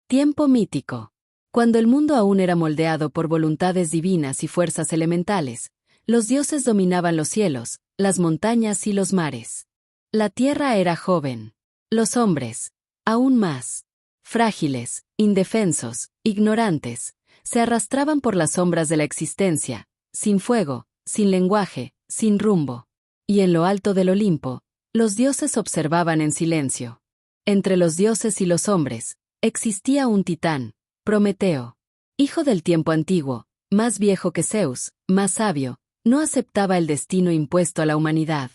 Tiempo mítico. Cuando el mundo aún era moldeado por voluntades divinas y fuerzas elementales, los dioses dominaban los cielos, las montañas y los mares. La tierra era joven. Los hombres, aún más frágiles, indefensos, ignorantes, se arrastraban por las sombras de la existencia, sin fuego, sin lenguaje, sin rumbo. Y en lo alto del Olimpo, los dioses observaban en silencio. Entre los dioses y los hombres, existía un titán, Prometeo. Hijo del tiempo antiguo, más viejo que Zeus, más sabio, no aceptaba el destino impuesto a la humanidad.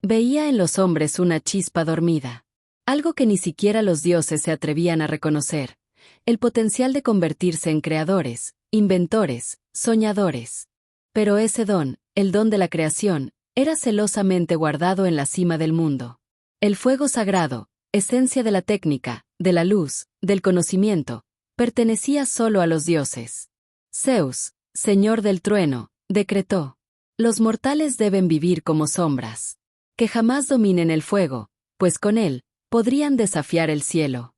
Veía en los hombres una chispa dormida. Algo que ni siquiera los dioses se atrevían a reconocer. El potencial de convertirse en creadores, inventores, soñadores. Pero ese don, el don de la creación, era celosamente guardado en la cima del mundo. El fuego sagrado, esencia de la técnica, de la luz, del conocimiento, pertenecía solo a los dioses. Zeus, señor del trueno, decretó: los mortales deben vivir como sombras. Que jamás dominen el fuego, pues con él, podrían desafiar el cielo.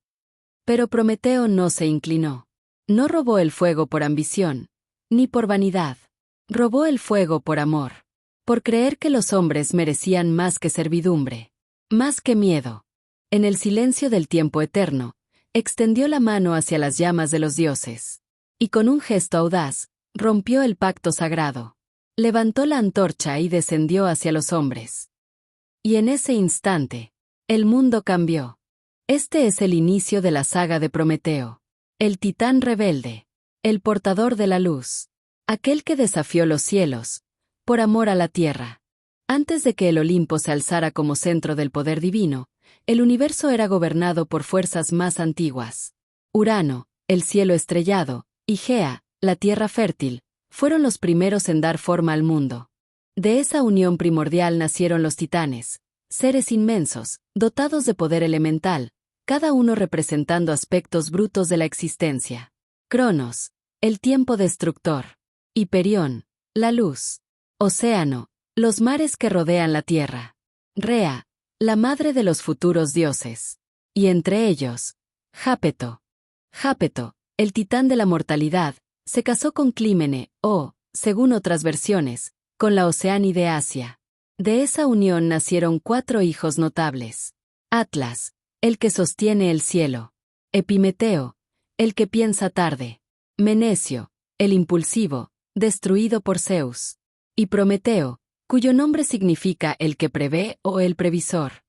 Pero Prometeo no se inclinó. No robó el fuego por ambición, ni por vanidad. Robó el fuego por amor. Por creer que los hombres merecían más que servidumbre, más que miedo. En el silencio del tiempo eterno, extendió la mano hacia las llamas de los dioses. Y con un gesto audaz, rompió el pacto sagrado. Levantó la antorcha y descendió hacia los hombres. Y en ese instante, el mundo cambió. Este es el inicio de la saga de Prometeo. El titán rebelde. El portador de la luz. Aquel que desafió los cielos, por amor a la tierra. Antes de que el Olimpo se alzara como centro del poder divino, el universo era gobernado por fuerzas más antiguas. Urano, el cielo estrellado, y Gea, la tierra fértil, fueron los primeros en dar forma al mundo. De esa unión primordial nacieron los titanes, seres inmensos, dotados de poder elemental, cada uno representando aspectos brutos de la existencia. Cronos, el tiempo destructor. Hiperión, la luz. Océano, los mares que rodean la tierra. Rea, la madre de los futuros dioses. Y entre ellos, Jápeto. Jápeto, el titán de la mortalidad, se casó con Clímene, o, según otras versiones, con la Oceánide Asia. De esa unión nacieron 4 hijos notables. Atlas, el que sostiene el cielo. Epimeteo, el que piensa tarde. Menecio, el impulsivo, destruido por Zeus. Y Prometeo, cuyo nombre significa el que prevé o el previsor.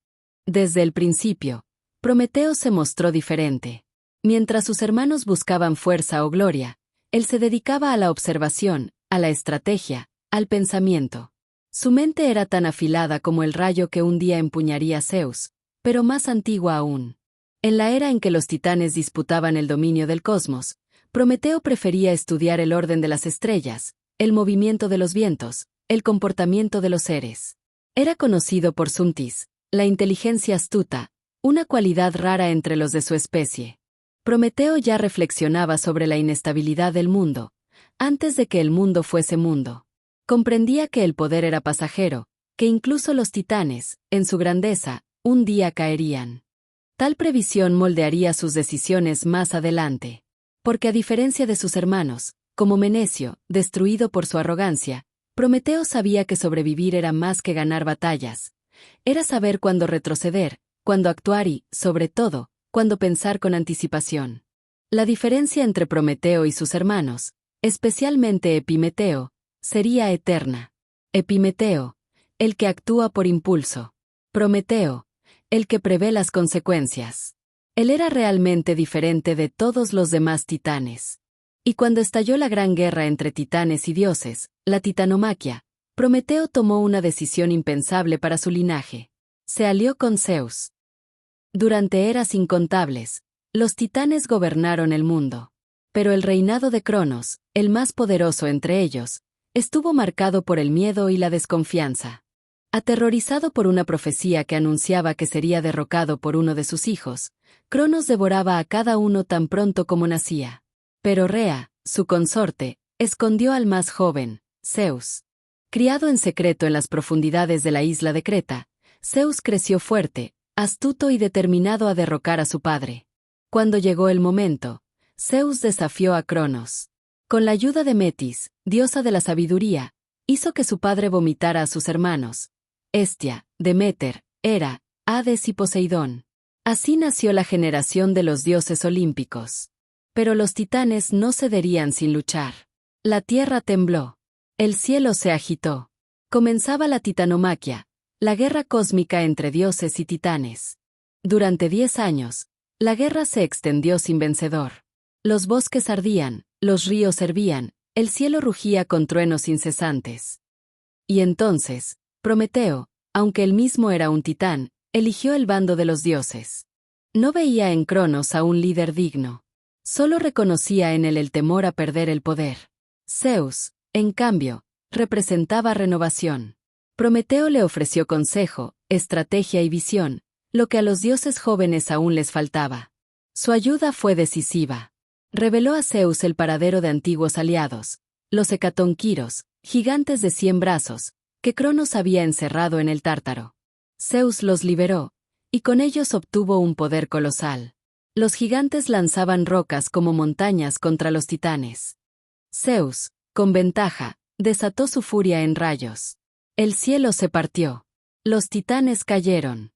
Desde el principio, Prometeo se mostró diferente. Mientras sus hermanos buscaban fuerza o gloria, él se dedicaba a la observación, a la estrategia, al pensamiento. Su mente era tan afilada como el rayo que un día empuñaría Zeus, pero más antigua aún. En la era en que los titanes disputaban el dominio del cosmos, Prometeo prefería estudiar el orden de las estrellas, el movimiento de los vientos, el comportamiento de los seres. Era conocido por Sumtis, la inteligencia astuta, una cualidad rara entre los de su especie. Prometeo ya reflexionaba sobre la inestabilidad del mundo, antes de que el mundo fuese mundo. Comprendía que el poder era pasajero, que incluso los titanes, en su grandeza, un día caerían. Tal previsión moldearía sus decisiones más adelante. Porque a diferencia de sus hermanos, como Menecio, destruido por su arrogancia, Prometeo sabía que sobrevivir era más que ganar batallas. Era saber cuándo retroceder, cuándo actuar y, sobre todo, cuándo pensar con anticipación. La diferencia entre Prometeo y sus hermanos, especialmente Epimeteo, sería eterna. Epimeteo, el que actúa por impulso. Prometeo, el que prevé las consecuencias. Él era realmente diferente de todos los demás titanes. Y cuando estalló la gran guerra entre titanes y dioses, la titanomaquia, Prometeo tomó una decisión impensable para su linaje. Se alió con Zeus. Durante eras incontables, los titanes gobernaron el mundo. Pero el reinado de Cronos, el más poderoso entre ellos, estuvo marcado por el miedo y la desconfianza. Aterrorizado por una profecía que anunciaba que sería derrocado por uno de sus hijos, Cronos devoraba a cada uno tan pronto como nacía. Pero Rea, su consorte, escondió al más joven, Zeus. Criado en secreto en las profundidades de la isla de Creta, Zeus creció fuerte, astuto y determinado a derrocar a su padre. Cuando llegó el momento, Zeus desafió a Cronos. Con la ayuda de Metis, diosa de la sabiduría, hizo que su padre vomitara a sus hermanos, Hestia, Deméter, Hera, Hades y Poseidón. Así nació la generación de los dioses olímpicos. Pero los titanes no cederían sin luchar. La tierra tembló. El cielo se agitó. Comenzaba la titanomaquia, la guerra cósmica entre dioses y titanes. Durante 10 años, la guerra se extendió sin vencedor. Los bosques ardían, los ríos hervían, el cielo rugía con truenos incesantes. Y entonces, Prometeo, aunque él mismo era un titán, eligió el bando de los dioses. No veía en Cronos a un líder digno. Solo reconocía en él el temor a perder el poder. Zeus, en cambio, representaba renovación. Prometeo le ofreció consejo, estrategia y visión, lo que a los dioses jóvenes aún les faltaba. Su ayuda fue decisiva. Reveló a Zeus el paradero de antiguos aliados, los hecatonquiros, gigantes de 100 brazos, que Cronos había encerrado en el Tártaro. Zeus los liberó, y con ellos obtuvo un poder colosal. Los gigantes lanzaban rocas como montañas contra los titanes. Zeus, con ventaja, desató su furia en rayos. El cielo se partió. Los titanes cayeron.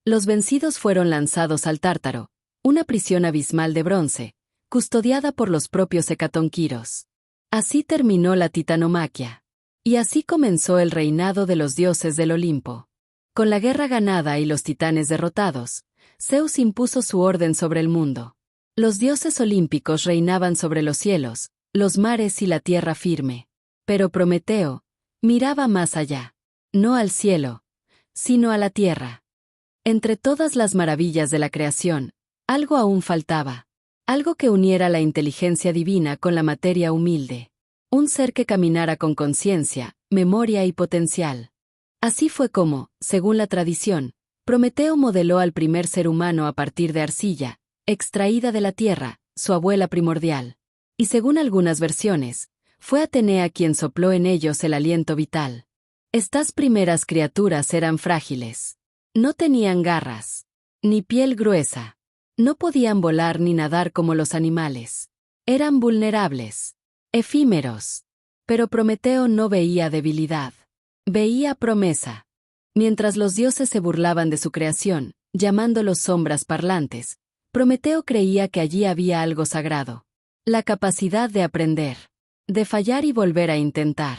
Los vencidos fueron lanzados al Tártaro, una prisión abismal de bronce, custodiada por los propios hecatonquiros. Así terminó la titanomaquia. Y así comenzó el reinado de los dioses del Olimpo. Con la guerra ganada y los titanes derrotados, Zeus impuso su orden sobre el mundo. Los dioses olímpicos reinaban sobre los cielos, los mares y la tierra firme. Pero Prometeo miraba más allá. No al cielo, sino a la tierra. Entre todas las maravillas de la creación, algo aún faltaba. Algo que uniera la inteligencia divina con la materia humilde. Un ser que caminara con conciencia, memoria y potencial. Así fue como, según la tradición, Prometeo modeló al primer ser humano a partir de arcilla, extraída de la tierra, su abuela primordial. Y según algunas versiones, fue Atenea quien sopló en ellos el aliento vital. Estas primeras criaturas eran frágiles. No tenían garras, ni piel gruesa. No podían volar ni nadar como los animales. Eran vulnerables, efímeros. Pero Prometeo no veía debilidad. Veía promesa. Mientras los dioses se burlaban de su creación, llamándolos sombras parlantes, Prometeo creía que allí había algo sagrado. La capacidad de aprender, de fallar y volver a intentar.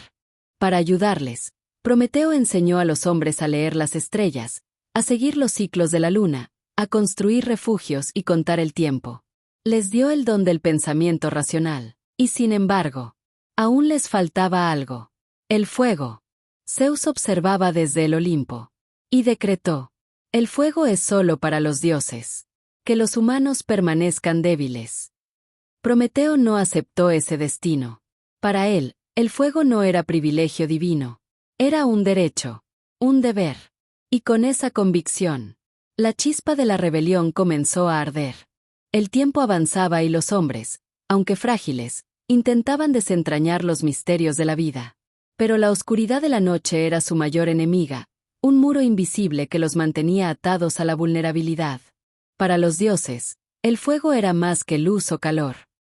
Para ayudarles, Prometeo enseñó a los hombres a leer las estrellas, a seguir los ciclos de la luna, a construir refugios y contar el tiempo. Les dio el don del pensamiento racional. Y sin embargo, aún les faltaba algo. El fuego. Zeus observaba desde el Olimpo. Y decretó: el fuego es solo para los dioses. Que los humanos permanezcan débiles. Prometeo no aceptó ese destino. Para él, el fuego no era privilegio divino. Era un derecho, un deber. Y con esa convicción, la chispa de la rebelión comenzó a arder. El tiempo avanzaba y los hombres, aunque frágiles, intentaban desentrañar los misterios de la vida. Pero la oscuridad de la noche era su mayor enemiga, un muro invisible que los mantenía atados a la vulnerabilidad. Para los dioses, el fuego era más que luz o calor.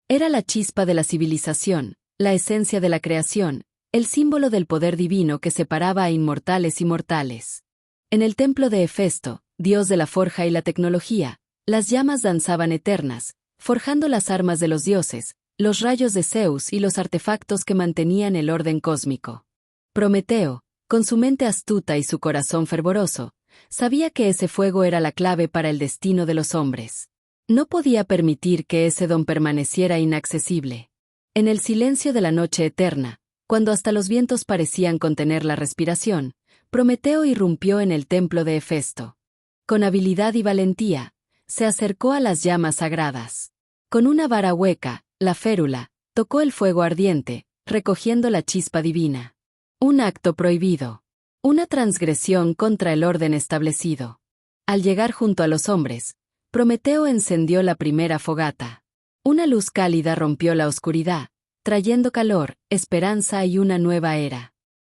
Era la chispa de la civilización, la esencia de la creación, el símbolo del poder divino que separaba a inmortales y mortales. En el templo de Hefesto, dios de la forja y la tecnología, las llamas danzaban eternas, forjando las armas de los dioses, los rayos de Zeus y los artefactos que mantenían el orden cósmico. Prometeo, con su mente astuta y su corazón fervoroso, sabía que ese fuego era la clave para el destino de los hombres. No podía permitir que ese don permaneciera inaccesible. En el silencio de la noche eterna, cuando hasta los vientos parecían contener la respiración, Prometeo irrumpió en el templo de Hefesto. Con habilidad y valentía, se acercó a las llamas sagradas. Con una vara hueca, la férula, tocó el fuego ardiente, recogiendo la chispa divina. Un acto prohibido. Una transgresión contra el orden establecido. Al llegar junto a los hombres, Prometeo encendió la primera fogata. Una luz cálida rompió la oscuridad, trayendo calor, esperanza y una nueva era.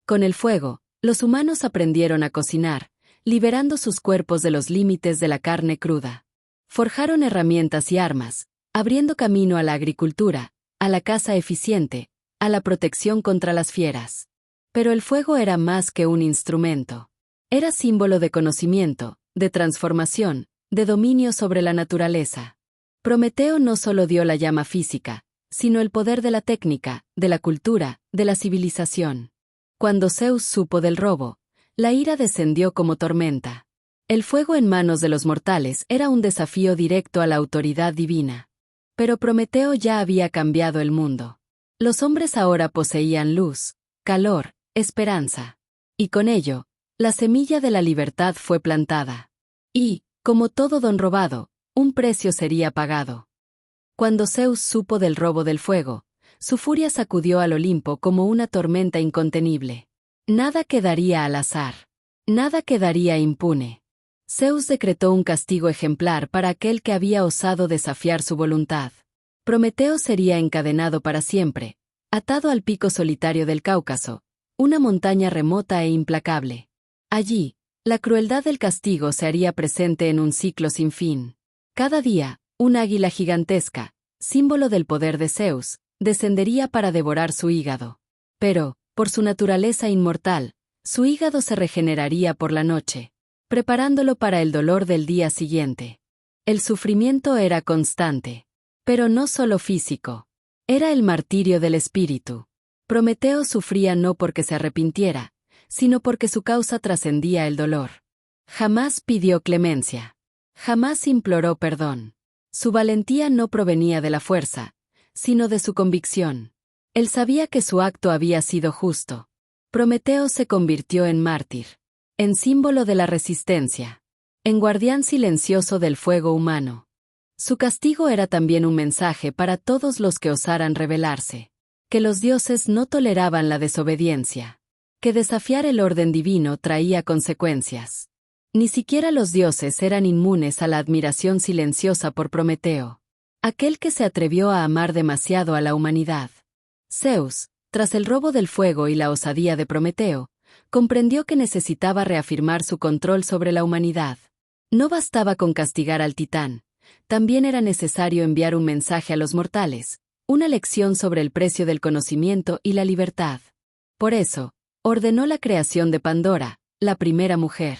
Con el fuego, los humanos aprendieron a cocinar, liberando sus cuerpos de los límites de la carne cruda. Forjaron herramientas y armas, abriendo camino a la agricultura, a la caza eficiente, a la protección contra las fieras. Pero el fuego era más que un instrumento. Era símbolo de conocimiento, de transformación, de dominio sobre la naturaleza. Prometeo no solo dio la llama física, sino el poder de la técnica, de la cultura, de la civilización. Cuando Zeus supo del robo, la ira descendió como tormenta. El fuego en manos de los mortales era un desafío directo a la autoridad divina. Pero Prometeo ya había cambiado el mundo. Los hombres ahora poseían luz, calor, esperanza. Y con ello, la semilla de la libertad fue plantada. Y, como todo don robado, un precio sería pagado. Cuando Zeus supo del robo del fuego, su furia sacudió al Olimpo como una tormenta incontenible. Nada quedaría al azar. Nada quedaría impune. Zeus decretó un castigo ejemplar para aquel que había osado desafiar su voluntad. Prometeo sería encadenado para siempre, atado al pico solitario del Cáucaso, una montaña remota e implacable. Allí, la crueldad del castigo se haría presente en un ciclo sin fin. Cada día, un águila gigantesca, símbolo del poder de Zeus, descendería para devorar su hígado. Pero, por su naturaleza inmortal, su hígado se regeneraría por la noche, preparándolo para el dolor del día siguiente. El sufrimiento era constante. Pero no solo físico. Era el martirio del espíritu. Prometeo sufría no porque se arrepintiera, sino porque su causa trascendía el dolor. Jamás pidió clemencia. Jamás imploró perdón. Su valentía no provenía de la fuerza, sino de su convicción. Él sabía que su acto había sido justo. Prometeo se convirtió en mártir, en símbolo de la resistencia, en guardián silencioso del fuego humano. Su castigo era también un mensaje para todos los que osaran rebelarse, que los dioses no toleraban la desobediencia, que desafiar el orden divino traía consecuencias. Ni siquiera los dioses eran inmunes a la admiración silenciosa por Prometeo, aquel que se atrevió a amar demasiado a la humanidad. Zeus, tras el robo del fuego y la osadía de Prometeo, comprendió que necesitaba reafirmar su control sobre la humanidad. No bastaba con castigar al titán, también era necesario enviar un mensaje a los mortales, una lección sobre el precio del conocimiento y la libertad. Por eso, ordenó la creación de Pandora, la primera mujer.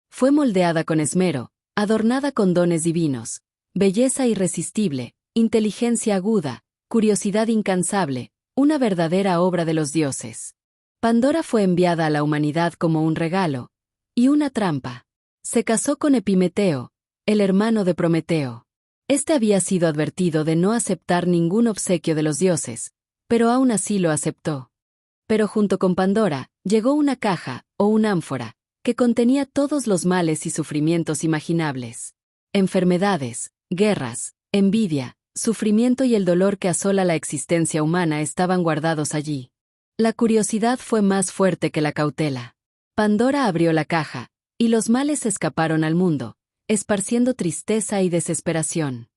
Fue moldeada con esmero, adornada con dones divinos, belleza irresistible, inteligencia aguda, curiosidad incansable, una verdadera obra de los dioses. Pandora fue enviada a la humanidad como un regalo y una trampa. Se casó con Epimeteo, el hermano de Prometeo. Este había sido advertido de no aceptar ningún obsequio de los dioses, pero aún así lo aceptó. Pero junto con Pandora, llegó una caja, o una ánfora, que contenía todos los males y sufrimientos imaginables. Enfermedades, guerras, envidia, sufrimiento y el dolor que asola la existencia humana estaban guardados allí. La curiosidad fue más fuerte que la cautela. Pandora abrió la caja, y los males escaparon al mundo, esparciendo tristeza y desesperación.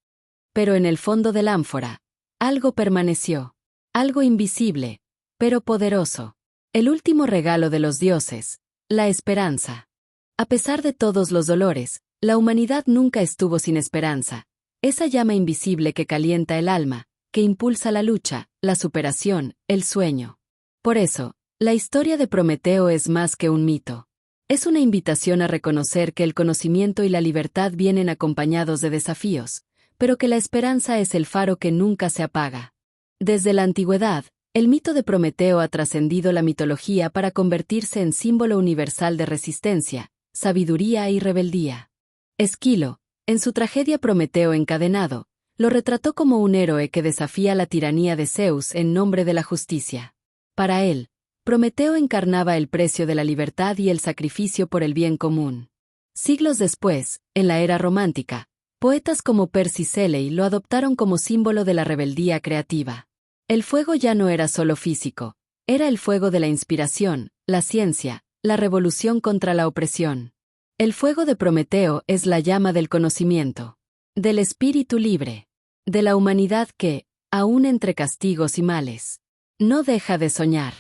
Pero en el fondo del ánfora, algo permaneció, algo invisible, pero poderoso. El último regalo de los dioses, la esperanza. A pesar de todos los dolores, la humanidad nunca estuvo sin esperanza, esa llama invisible que calienta el alma, que impulsa la lucha, la superación, el sueño. Por eso, la historia de Prometeo es más que un mito. Es una invitación a reconocer que el conocimiento y la libertad vienen acompañados de desafíos, pero que la esperanza es el faro que nunca se apaga. Desde la antigüedad, el mito de Prometeo ha trascendido la mitología para convertirse en símbolo universal de resistencia, sabiduría y rebeldía. Esquilo, en su tragedia Prometeo encadenado, lo retrató como un héroe que desafía la tiranía de Zeus en nombre de la justicia. Para él, Prometeo encarnaba el precio de la libertad y el sacrificio por el bien común. Siglos después, en la era romántica, poetas como Percy Shelley lo adoptaron como símbolo de la rebeldía creativa. El fuego ya no era solo físico, era el fuego de la inspiración, la ciencia, la revolución contra la opresión. El fuego de Prometeo es la llama del conocimiento, del espíritu libre, de la humanidad que, aún entre castigos y males, no deja de soñar.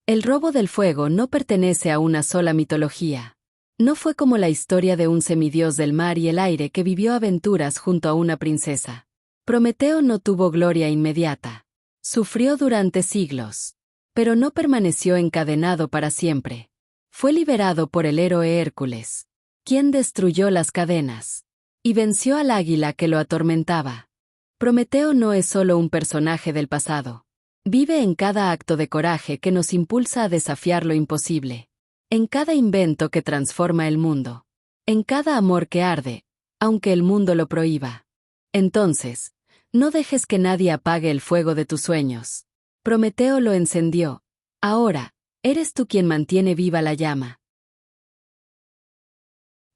El robo del fuego no pertenece a una sola mitología. No fue como la historia de un semidios del mar y el aire que vivió aventuras junto a una princesa. Prometeo no tuvo gloria inmediata. Sufrió durante siglos. Pero no permaneció encadenado para siempre. Fue liberado por el héroe Hércules, quien destruyó las cadenas y venció al águila que lo atormentaba. Prometeo no es solo un personaje del pasado. Vive en cada acto de coraje que nos impulsa a desafiar lo imposible. En cada invento que transforma el mundo. En cada amor que arde, aunque el mundo lo prohíba. Entonces, no dejes que nadie apague el fuego de tus sueños. Prometeo lo encendió. Ahora, eres tú quien mantiene viva la llama.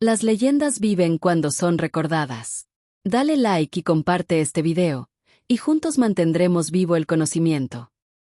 Las leyendas viven cuando son recordadas. Dale like y comparte este video, y juntos mantendremos vivo el conocimiento.